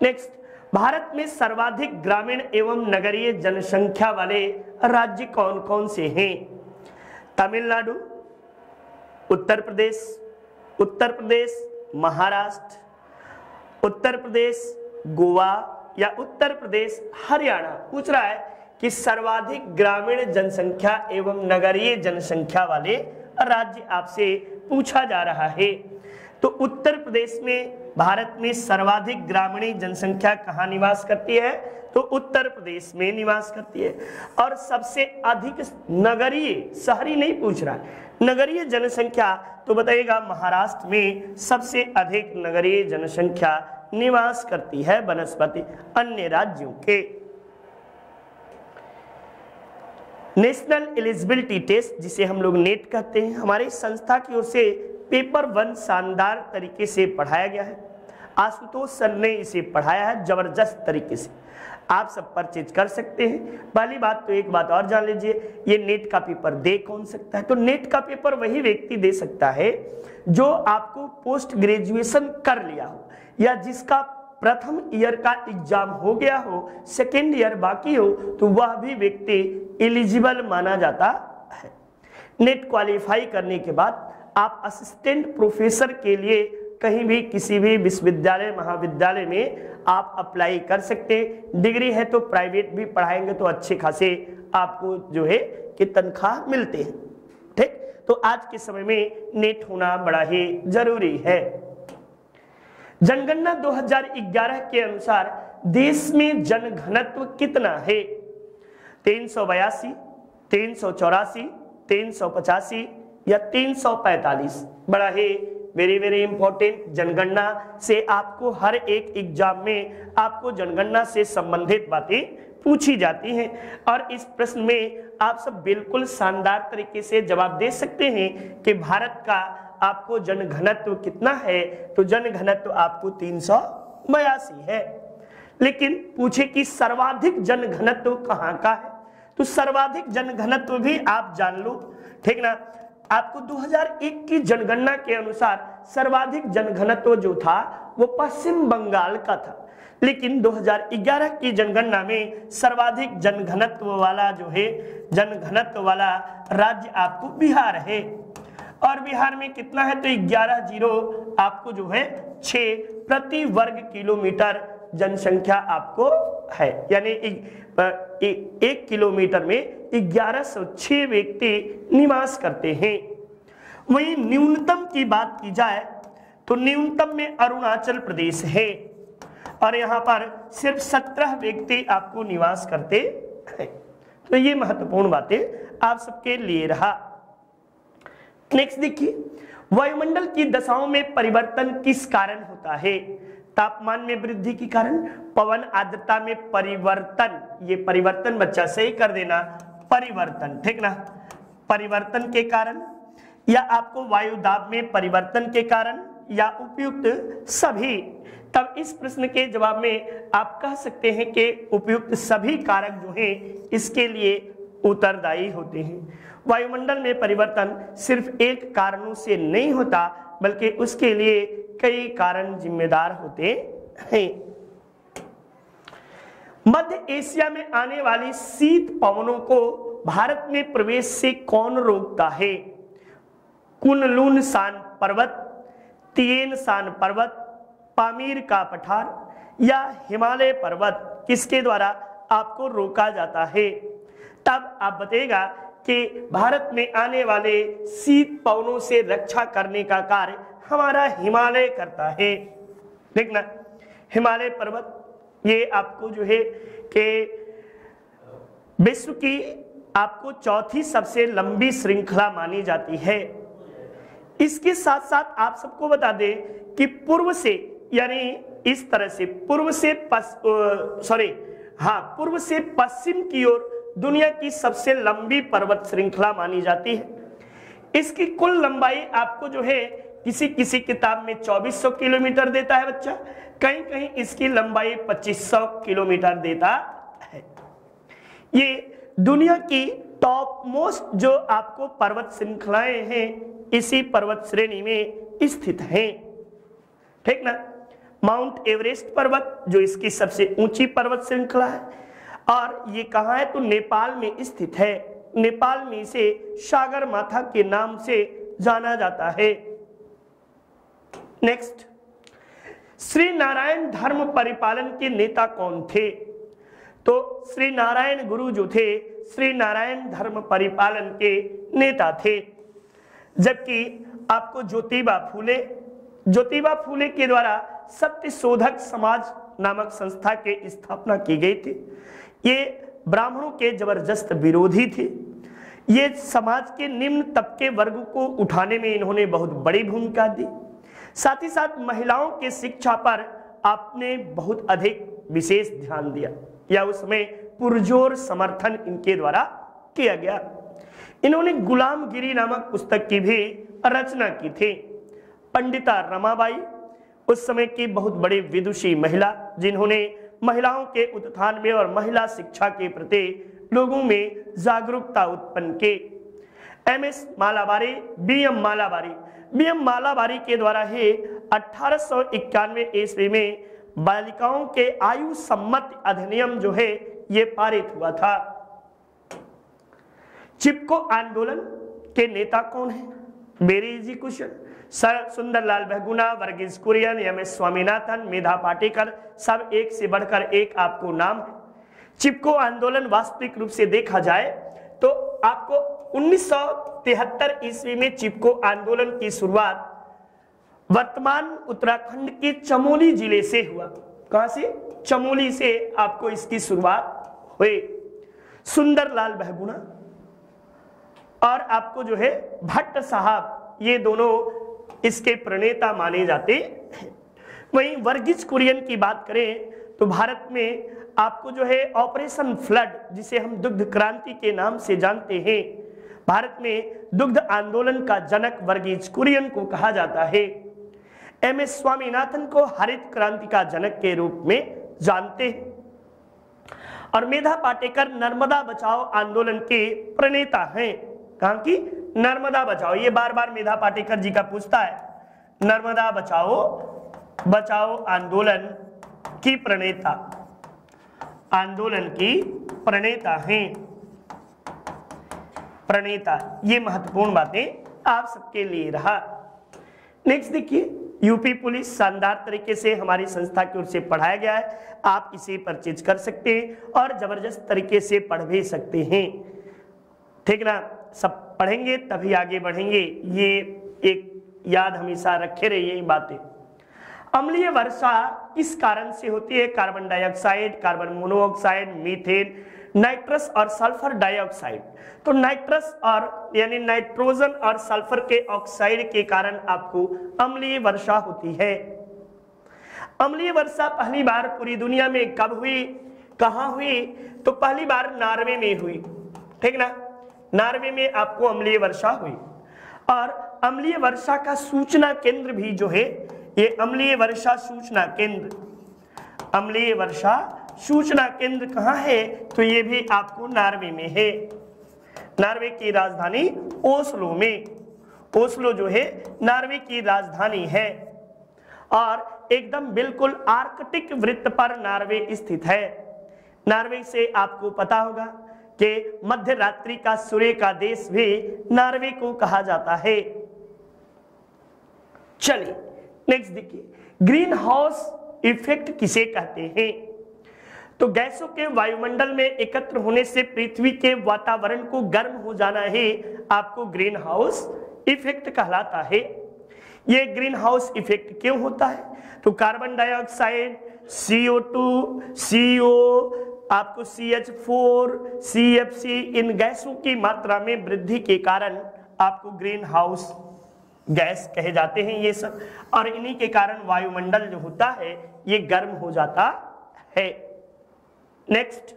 नेक्स्ट, भारत में सर्वाधिक ग्रामीण एवं नगरीय जनसंख्या वाले राज्य कौन कौन से हैं? तमिलनाडु, उत्तर प्रदेश, महाराष्ट्र, उत्तर प्रदेश गोवा या उत्तर प्रदेश हरियाणा। पूछ रहा है कि सर्वाधिक ग्रामीण जनसंख्या एवं नगरीय जनसंख्या वाले राज्य आपसे पूछा जा रहा है। तो उत्तर प्रदेश में भारत में सर्वाधिक ग्रामीण जनसंख्या कहाँ निवास करती है? तो उत्तर प्रदेश में निवास करती है। और सबसे अधिक नगरीय, शहरी नहीं पूछ रहा है, नगरीय जनसंख्या तो बताइएगा महाराष्ट्र में सबसे अधिक नगरीय जनसंख्या निवास करती है बनस्पति अन्य राज्यों के। नेशनल एलिजिबिलिटी टेस्ट जिसे हम लोग नेट कहते हैं, हमारी संस्था की ओर से पेपर 1 शानदार तरीके से पढ़ाया गया है। आशुतोष सर ने इसे पढ़ाया है जबरदस्त तरीके से, आप सब परचेज कर सकते हैं। पहली बात तो एक बात और जान लीजिए, ये नेट का पेपर दे कौन सकता है? तो नेट का पेपर वही व्यक्ति दे सकता है जो आपको पोस्ट ग्रेजुएशन कर लिया हो या जिसका प्रथम ईयर का एग्जाम हो गया हो, सेकेंड ईयर बाकी हो, तो वह भी व्यक्ति एलिजिबल माना जाता है। नेट क्वालिफाई करने के बाद आप असिस्टेंट प्रोफेसर के लिए कहीं भी किसी भी विश्वविद्यालय महाविद्यालय में आप अप्लाई कर सकते हैं। डिग्री है तो प्राइवेट भी पढ़ाएंगे तो अच्छे खासे आपको जो है कि तनख्वाह मिलते हैं। ठीक, तो आज के समय में नेट होना बड़ा ही जरूरी है। जनगणना 2011 के अनुसार देश में जनघनत्व कितना है? 382, 384, 385 या 345? बड़ा ही वेरी इंपॉर्टेंट। जनगणना से आपको हर एक एग्जाम में आपको जनगणना से संबंधित बातें पूछी जाती हैं और इस प्रश्न में आप सब बिल्कुल शानदार तरीके से जवाब दे सकते हैं कि भारत का आपको जनघनत्व कितना है। तो जनघनत्व आपको 382 है। लेकिन पूछे कि सर्वाधिक जनघनत्व कहाँ का है? तो सर्वाधिक जनघनत्व भी आप जान लो। ठीक ना, आपको 2001 की जनगणना के अनुसार सर्वाधिक जनघनत्व जो था वो पश्चिम बंगाल का था, लेकिन 2011 की जनगणना में सर्वाधिक जनघनत्व वाला जो है जनघनत्व वाला राज्य आपको बिहार है। और बिहार में कितना है? तो 11 आपको जो है 6 प्रति वर्ग किलोमीटर जनसंख्या आपको है, यानी 1 किलोमीटर में 1106 व्यक्ति निवास करते हैं। वहीं न्यूनतम की बात की जाए तो न्यूनतम में अरुणाचल प्रदेश है और यहाँ पर सिर्फ 17 व्यक्ति आपको निवास करते हैं। तो ये महत्वपूर्ण बातें आप सबके लिए रहा। नेक्स्ट देखिए, वायुमंडल की दशाओं में परिवर्तन किस कारण होता है? तापमान में वृद्धि के कारण, पवन आर्द्रता में परिवर्तन, ये परिवर्तन बच्चा सही कर देना, परिवर्तन, ठीक ना, परिवर्तन के कारण, या आपको वायु दाब में परिवर्तन के कारण, या उपयुक्त सभी। तब इस प्रश्न के जवाब में आप कह सकते हैं कि उपयुक्त सभी कारक जो हैं इसके लिए उत्तरदायी होते हैं। वायुमंडल में परिवर्तन सिर्फ एक कारणों से नहीं होता बल्कि उसके लिए कई कारण जिम्मेदार होते हैं। मध्य एशिया में आने वाली शीत पवनों को भारत में प्रवेश से कौन रोकता है? कुनलुन सान पर्वत, तिएन सान पर्वत, पामीर का पठार या हिमालय पर्वत, किसके द्वारा आपको रोका जाता है? तब आप बताइएगा कि भारत में आने वाले शीत पवनों से रक्षा करने का कार्य हमारा हिमालय करता है। देखना, हिमालय पर्वत ये आपको जो है कि विश्व की आपको चौथी सबसे लंबी श्रृंखला मानी जाती है। इसके साथ साथ आप सबको बता दें कि पूर्व से, यानी इस तरह से पूर्व से पूर्व से पश्चिम की ओर दुनिया की सबसे लंबी पर्वत श्रृंखला मानी जाती है। इसकी कुल लंबाई आपको जो है किसी किसी किताब में 2400 किलोमीटर देता है बच्चा, कहीं कहीं इसकी लंबाई 2500 किलोमीटर देता है। ये दुनिया की टॉप मोस्ट जो आपको पर्वत श्रृंखलाएं हैं इसी पर्वत श्रेणी में स्थित हैं, ठीक ना। माउंट एवरेस्ट पर्वत जो इसकी सबसे ऊंची पर्वत श्रृंखला है, और ये कहाँ है तो नेपाल में स्थित है। नेपाल में इसे सागर माथा के नाम से जाना जाता है। नेक्स्ट, श्री नारायण धर्म परिपालन के नेता कौन थे? तो श्री नारायण गुरु जो थे श्री नारायण धर्म परिपालन के नेता थे। जबकि आपको ज्योतिबा फूले के द्वारा सत्य शोधक समाज नामक संस्था के स्थापना की गई थी। ये ब्राह्मणों के जबरदस्त विरोधी थे। ये समाज के निम्न तबके वर्ग को उठाने में इन्होंने बहुत बड़ी भूमिका दी। साथ ही साथ महिलाओं के शिक्षा पर आपने बहुत अधिक विशेष ध्यान दिया, या उसमें पुरजोर समर्थन इनके द्वारा किया गया। इन्होंने गुलामगिरी नामक पुस्तक की भी रचना की थी। पंडिता रमाबाई उस समय की बहुत बड़ी विदुषी महिला, जिन्होंने महिलाओं के उत्थान में और महिला शिक्षा के प्रति लोगों में जागरूकता उत्पन्न की। एमएस मालाबारी, बीएम मालाबारी के द्वारा ही 1891 ईस्वी में बालिकाओं के आयु सम्मत अधिनियम जो है ये पारित हुआ था। चिपको आंदोलन के नेता कौन है? Very easy question. Sir Sunderlal Bahuguna, Verghese Kurien, M S Swaminathan, Medha Patkar, सब एक से बढ़कर एक आपको नाम है। चिपको आंदोलन वास्तविक रूप से देखा जाए तो आपको 1973 ईस्वी में चिपको आंदोलन की शुरुआत वर्तमान उत्तराखंड के चमोली जिले से हुआ। कहां से? चमोली से आपको इसकी शुरुआत हुई। सुंदरलाल बहुगुणा और आपको जो है भट्ट साहब, ये दोनों इसके प्रणेता माने जाते हैं। वहीं वर्गीज कुरियन की बात करें तो भारत में आपको जो है ऑपरेशन फ्लड, जिसे हम दुग्ध क्रांति के नाम से जानते हैं, भारत में दुग्ध आंदोलन का जनक वर्गीज कुरियन को कहा जाता है। एमएस स्वामीनाथन को हरित क्रांति का जनक के रूप में जानते हैं। और मेधा पाटेकर नर्मदा बचाओ आंदोलन के प्रणेता हैं। कहां की? नर्मदा बचाओ। ये बार बार मेधा पाटेकर जी का पूछता है। नर्मदा बचाओ आंदोलन की प्रणेता हैं। ये महत्वपूर्ण बातें आप सबके लिए रहा। नेक्स्ट देखिए, यूपी पुलिस शानदार तरीके से हमारी संस्था की ओर से पढ़ाया गया है। आप इसे परचेज कर सकते हैं और जबरदस्त तरीके से पढ़ भी सकते हैं, ठीक ना। सब पढ़ेंगे तभी आगे बढ़ेंगे, ये एक याद हमेशा रखे रहिए ये बातें। अम्लीय वर्षा किस कारण से होती है? Carbon dioxide, carbon monoxide, methane, nitrous और सल्फर डाइऑक्साइड। तो नाइट्रस और यानी नाइट्रोजन और सल्फर के ऑक्साइड के कारण आपको अम्लीय वर्षा होती है। अम्लीय वर्षा पहली बार पूरी दुनिया में कब हुई, कहां हुई? तो पहली बार नॉर्वे में हुई, ठीक ना। नॉर्वे में आपको अम्लीय वर्षा हुई। और अम्लीय वर्षा का सूचना केंद्र भी जो है ये अम्लीय वर्षा सूचना केंद्र कहाँ है? तो ये भी आपको नॉर्वे में है। नॉर्वे की राजधानी ओस्लो में। ओस्लो जो है नॉर्वे की राजधानी है और एकदम बिल्कुल आर्कटिक वृत्त पर नॉर्वे स्थित है। नॉर्वे से आपको पता होगा कि मध्य रात्रि का सूर्य का देश भी नॉर्वे को कहा जाता है। चलिए नेक्स्ट देखिए, ग्रीन हाउस इफेक्ट किसे कहते हैं? तो गैसों के वायुमंडल में एकत्र होने से पृथ्वी के वातावरण को गर्म हो जाना ही आपको ग्रीन हाउस इफेक्ट कहलाता है। ये ग्रीन हाउस इफेक्ट क्यों होता है? तो कार्बन डाइऑक्साइड, CO2, CO, आपको CH4, CFC, इन गैसों की मात्रा में वृद्धि के कारण आपको ग्रीन हाउस गैस कहे जाते हैं ये सब, और इन्हीं के कारण वायुमंडल जो होता है ये गर्म हो जाता है। नेक्स्ट,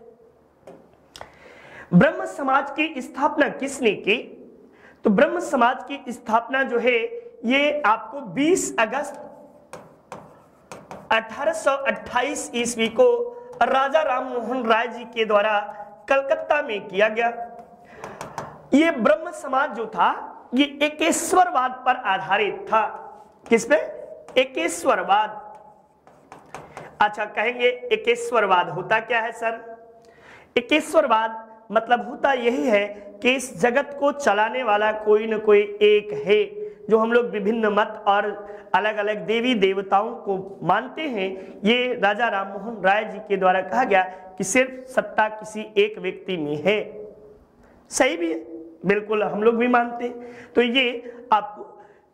ब्रह्म समाज की स्थापना किसने की? तो ब्रह्म समाज की स्थापना जो है ये आपको 20 अगस्त 1828 ईस्वी को राजा राम मोहन राय जी के द्वारा कलकत्ता में किया गया। ये ब्रह्म समाज जो था ये एकेश्वरवाद पर आधारित था। किस पे? एकेश्वरवाद। अच्छा, कहेंगे एकेश्वरवाद होता क्या है सर? एकेश्वरवाद मतलब होता यही है कि इस जगत को चलाने वाला कोई न कोई एक है, जो हम लोग विभिन्न मत और अलग अलग देवी देवताओं को मानते हैं। ये राजा राम मोहन राय जी के द्वारा कहा गया कि सिर्फ सत्ता किसी एक व्यक्ति में है। सही भी है, बिल्कुल हम लोग भी मानते हैं। तो ये आपको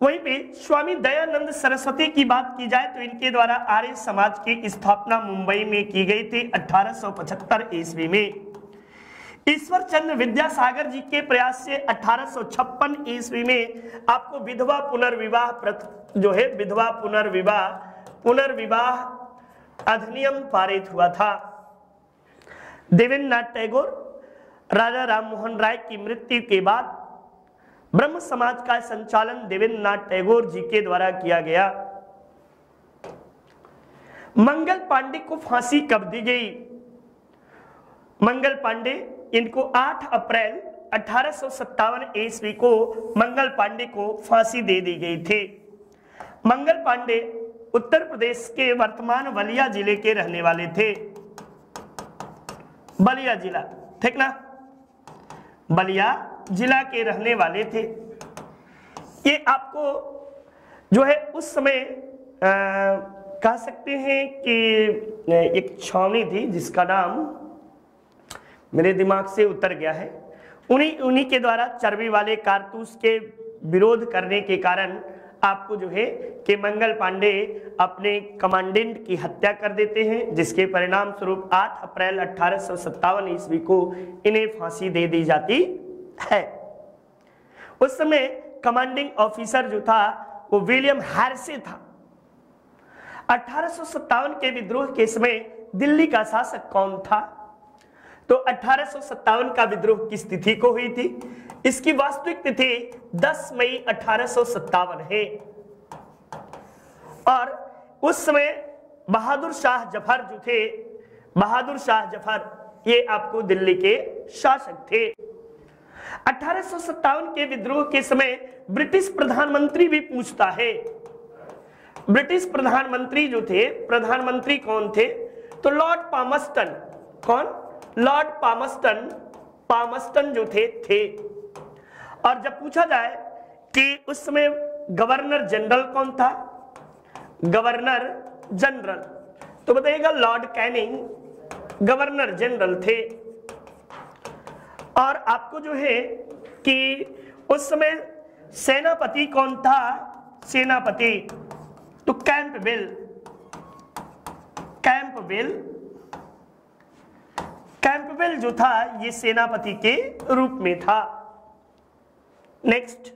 वहीं पे स्वामी दयानंद सरस्वती की बात की जाए तो इनके द्वारा आर्य समाज की स्थापना मुंबई में की गई थी 1875 ईस्वी में। ईश्वर चंद्र विद्यासागर जी के प्रयास से 1856 ईस्वी में आपको विधवा पुनर्विवाह जो है विधवा पुनर्विवाह अधिनियम पारित हुआ था। देवेंद्रनाथ टैगोर, राजा राम मोहन राय की मृत्यु के बाद ब्रह्म समाज का संचालन देवेंद्रनाथ टैगोर जी के द्वारा किया गया। मंगल पांडे को फांसी कब दी गई? मंगल पांडे, इनको 8 अप्रैल 1857 ईस्वी को मंगल पांडे को फांसी दे दी गई थी। मंगल पांडे उत्तर प्रदेश के वर्तमान बलिया जिले के रहने वाले थे। बलिया जिला, ठीक ना? बलिया जिला के रहने वाले थे। ये आपको जो है उस समय कह सकते हैं कि एक छावनी थी जिसका नाम मेरे दिमाग से उतर गया है। उन्हीं के द्वारा चर्बी वाले कारतूस के विरोध करने के कारण आपको जो है कि मंगल पांडे अपने कमांडेंट की हत्या कर देते हैं, जिसके परिणाम स्वरूप 8 अप्रैल 1857 ईस्वी को इन्हें फांसी दे दी जाती है। उस समय कमांडिंग ऑफिसर जो था वो विलियम हैरिसे था। 1857 के विद्रोह के समय दिल्ली का शासक कौन था? तो 1857 का विद्रोह किस तिथि को हुई थी? इसकी वास्तविक तिथि 10 मई 1857 है। और उस समय बहादुर शाह जफर जो थे, बहादुर शाह जफर ये आपको दिल्ली के शासक थे। 1857 के विद्रोह के समय ब्रिटिश प्रधानमंत्री भी पूछता है। ब्रिटिश प्रधानमंत्री जो थे, प्रधानमंत्री कौन थे? तो लॉर्ड पामस्टन। कौन? लॉर्ड पामस्टन जो थे। और जब पूछा जाए कि उस समय गवर्नर जनरल कौन था? गवर्नर जनरल, तो बताइएगा लॉर्ड कैनिंग गवर्नर जनरल थे। और आपको जो है कि उस समय सेनापति कौन था? सेनापति तो कैंपबेल जो था ये सेनापति के रूप में था। नेक्स्ट,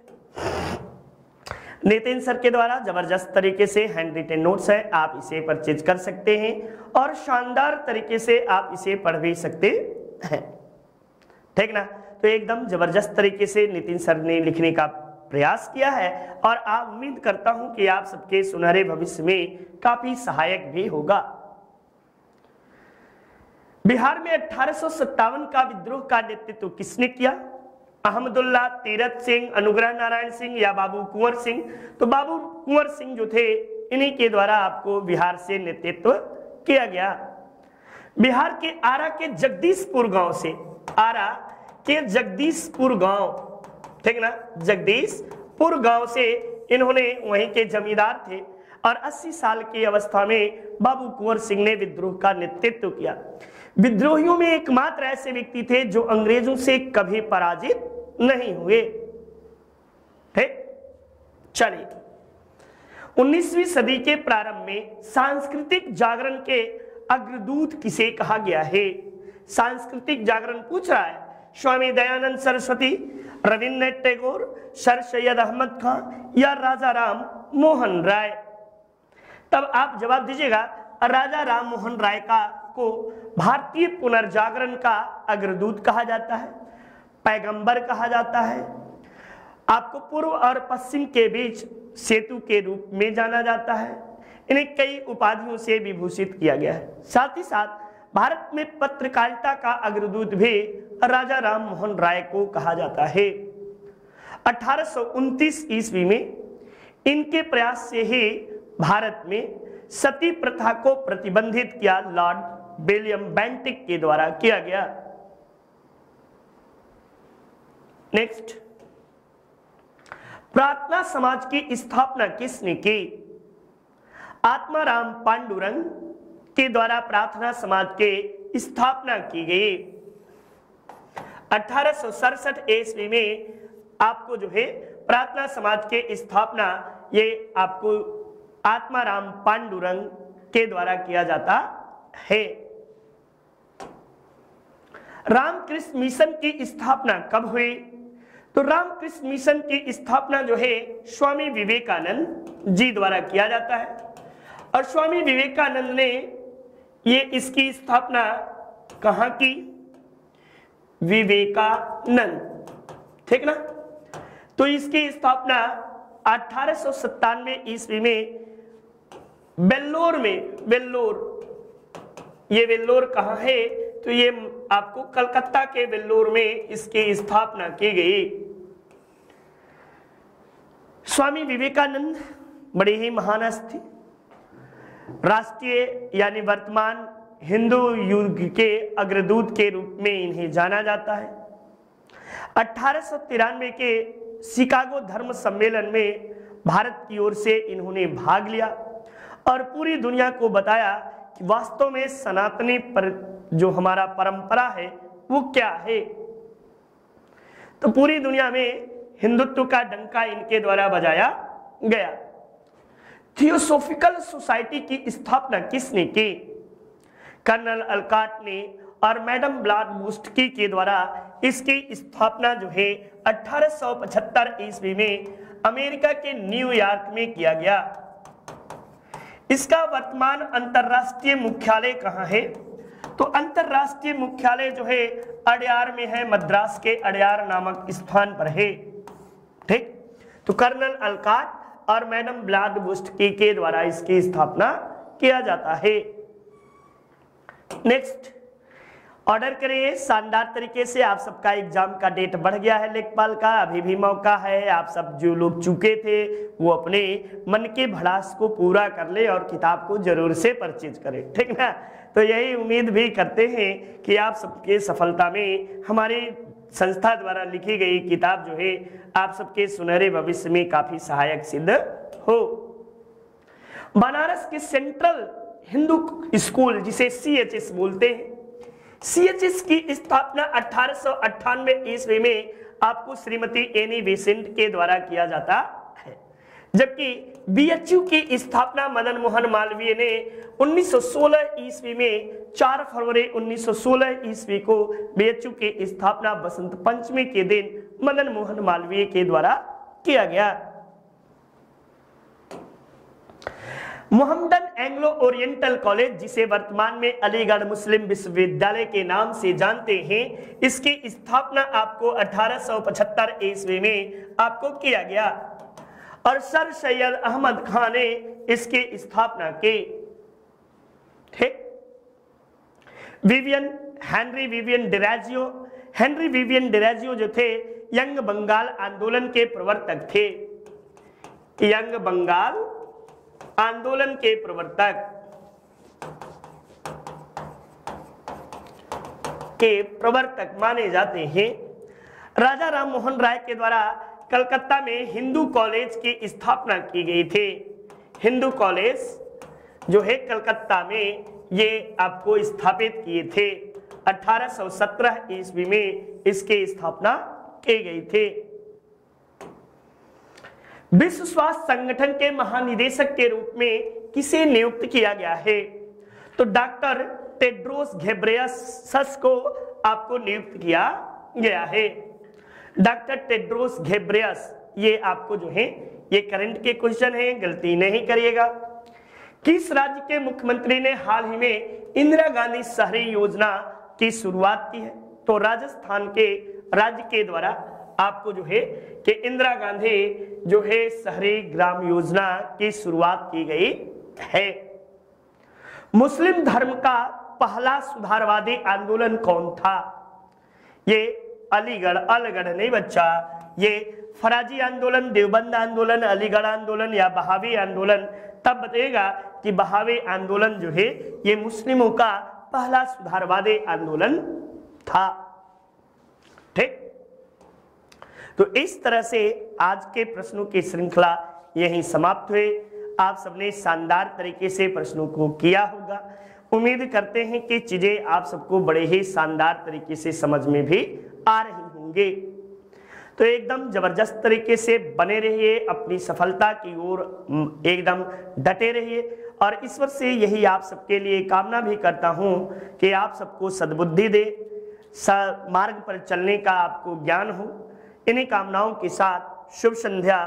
नितिन सर के द्वारा जबरदस्त तरीके से हैंड रिटन नोट्स है, आप इसे परचेज कर सकते हैं और शानदार तरीके से आप इसे पढ़ भी सकते हैं, ठीक ना? तो एकदम जबरदस्त तरीके से नितिन सर ने लिखने का प्रयास किया है और आप उम्मीद करता हूं कि आप सबके सुनहरे भविष्य में काफी सहायक भी होगा। बिहार में 1857 का विद्रोह का नेतृत्व किसने किया? अहमदुल्ला, तीरथ सिंह, अनुग्रह नारायण सिंह या बाबू कुंवर सिंह? तो बाबू कुंवर सिंह जो थे इन्हीं के द्वारा आपको बिहार से नेतृत्व किया गया। बिहार के आरा के जगदीशपुर गांव से, आरा के जगदीशपुर गांव, ठीक ना, जगदीशपुर गांव से इन्होंने, वहीं के जमींदार थे, और 80 साल की अवस्था में बाबू कुंवर सिंह ने विद्रोह का नेतृत्व किया। विद्रोहियों में एकमात्र ऐसे व्यक्ति थे जो अंग्रेजों से कभी पराजित नहीं हुए थे। चलिए, 19वीं सदी के प्रारंभ में सांस्कृतिक जागरण के अग्रदूत किसे कहा गया है? सांस्कृतिक जागरण पूछ रहा है। स्वामी दयानंद सरस्वती, रविन्द्रनाथ टैगोर, सर सैयद अहमद खान या राजा राम मोहन राय? तब आप जवाब दीजिएगा, राजा राम मोहन राय को भारतीय पुनर्जागरण का अग्रदूत कहा जाता है, पैगंबर कहा जाता है। आपको पूर्व और पश्चिम के बीच सेतु के रूप में जाना जाता है। इन्हें कई उपाधियों से विभूषित किया गया है। साथ ही साथ भारत में पत्रकारिता का अग्रदूत भी राजा राम मोहन राय को कहा जाता है। 1829 ईस्वी में इनके प्रयास से ही भारत में सती प्रथा को प्रतिबंधित किया लॉर्ड विलियम बेंटिक के द्वारा किया गया। नेक्स्ट, प्रार्थना समाज की स्थापना किसने की? आत्माराम पांडुरंग के द्वारा प्रार्थना समाज की स्थापना की गई। 1867 ईस्वी में आपको जो है प्रार्थना समाज के स्थापना ये आपको आत्माराम पांडुरंग के द्वारा किया जाता है। रामकृष्ण मिशन की स्थापना कब हुई? तो रामकृष्ण मिशन की स्थापना जो है स्वामी विवेकानंद जी द्वारा किया जाता है। और स्वामी विवेकानंद ने ये इसकी स्थापना कहां की? विवेकानंद, ठीक ना? तो इसकी स्थापना 1897 ईस्वी में वेल्लोर में, ये वेल्लोर कहां है? तो ये आपको कलकत्ता के वेल्लोर में इसकी स्थापना की गई। स्वामी विवेकानंद बड़े ही महान हस्ती, राष्ट्रीय यानी वर्तमान हिंदू युग के अग्रदूत के रूप में इन्हें जाना जाता है। 1893 के शिकागो धर्म सम्मेलन में भारत की ओर से इन्होंने भाग लिया और पूरी दुनिया को बताया कि वास्तव में सनातनी पर जो हमारा परंपरा है वो क्या है। तो पूरी दुनिया में हिंदुत्व का डंका इनके द्वारा बजाया गया। थियोसॉफिकल सोसाइटी की स्थापना किसने की? कर्नल अलकाट ने और मैडम ब्लाडबुस्टकी के द्वारा इसकी स्थापना जो है 1875 ईस्वी में अमेरिका के न्यूयॉर्क में किया गया। इसका वर्तमान अंतरराष्ट्रीय मुख्यालय कहाँ है? तो अंतरराष्ट्रीय मुख्यालय जो है अडयार में है, मद्रास के अडयार नामक स्थान पर है, ठीक। तो कर्नल अलकाट और मैडम ब्लाडबुस्टकी के द्वारा इसकी स्थापना किया जाता है। नेक्स्ट, ऑर्डर करिए। शानदार तरीके से आप सबका एग्जाम का डेट बढ़ गया है लेखपाल का, अभी भी मौका है। आप सब जो लोग चुके थे वो अपने मन के भड़ास को पूरा कर ले और किताब को जरूर से परचेज करें, ठीक ना। तो यही उम्मीद भी करते हैं कि आप सबके सफलता में हमारी संस्था द्वारा लिखी गई किताब जो है आप सबके सुनहरे भविष्य में काफी सहायक सिद्ध हो। बनारस के सेंट्रल हिंदू स्कूल जिसे CHS बोलते हैं, CHS की स्थापना 1898 ईस्वी में आपको श्रीमती एनी बेसेंट के द्वारा किया जाता है, जबकि BHU की स्थापना मदन मोहन मालवीय ने 1916 ईस्वी में 4 फरवरी 1916 ईस्वी को BHU की स्थापना बसंत पंचमी के दिन मदन मोहन मालवीय के द्वारा किया गया। मोहम्मदन एंग्लो ओरिएंटल कॉलेज जिसे वर्तमान में अलीगढ़ मुस्लिम विश्वविद्यालय के नाम से जानते हैं, इसकी स्थापना आपको 1875 ईस्वी में आपको किया गया और सर सैयद अहमद खान ने इसकी स्थापना की, ठीक। हेनरी विवियन डिराजियो जो थे यंग बंगाल आंदोलन के प्रवर्तक थे। यंग बंगाल आंदोलन के प्रवर्तक माने जाते हैं। राजा राम मोहन राय के द्वारा कलकत्ता में हिंदू कॉलेज की स्थापना की गई थी। हिंदू कॉलेज जो है कलकत्ता में, ये आपको स्थापित किए थे। 1817 ईस्वी में इसकी स्थापना की गई थी। विश्व स्वास्थ्य संगठन के महानिदेशक के रूप में किसे नियुक्त किया गया है? तो डॉक्टर टेड्रोस घेब्रेयसस को आपको नियुक्त किया गया है। डॉक्टर टेड्रोस घेब्रेयस, ये आपको जो है ये करंट के क्वेश्चन है, गलती नहीं करिएगा। किस राज्य के मुख्यमंत्री ने हाल ही में इंदिरा गांधी शहरी योजना की शुरुआत की है? तो राजस्थान के राज्य के द्वारा आपको जो है कि इंदिरा गांधी जो है शहरी ग्राम योजना की शुरुआत की गई है। मुस्लिम धर्म का पहला सुधारवादी आंदोलन कौन था? ये अलगढ़ नहीं बच्चा, ये फराजी आंदोलन, देवबंद आंदोलन, अलीगढ़ आंदोलन या बहावी आंदोलन। तब बताएगा कि बहावी आंदोलन जो है ये मुस्लिमों का पहला सुधारवादी आंदोलन था। ठीक, तो इस तरह से आज के प्रश्नों की श्रृंखला यहीं समाप्त हुए। आप सबने शानदार तरीके से प्रश्नों को किया होगा। उम्मीद करते हैं कि चीजें आप सबको बड़े ही शानदार तरीके से समझ में भी आ रही होंगे। तो एकदम जबरदस्त तरीके से बने रहिए, अपनी सफलता की ओर एकदम डटे रहिए। और ईश्वर से यही आप सबके लिए कामना भी करता हूं कि आप सबको सद्बुद्धि दे, मार्ग पर चलने का आपको ज्ञान हो। इन्हीं कामनाओं के साथ शुभ संध्या।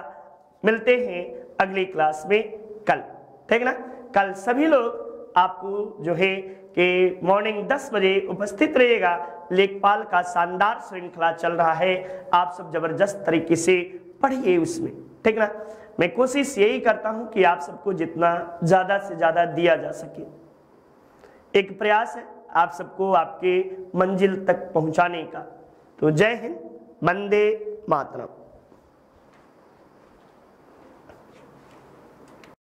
मिलते हैं अगली क्लास में कल, ठीक ना? कल सभी लोग आपको जो है कि मॉर्निंग 10 बजे उपस्थित रहिएगा। लेखपाल का शानदार श्रृंखला चल रहा है, आप सब जबरदस्त तरीके से पढ़िए उसमें, ठीक ना? मैं कोशिश यही करता हूं कि आप सबको जितना ज्यादा से ज्यादा दिया जा सके, एक प्रयास है आप सबको आपके मंजिल तक पहुंचाने का। तो जय हिंद, वंदे मातरम।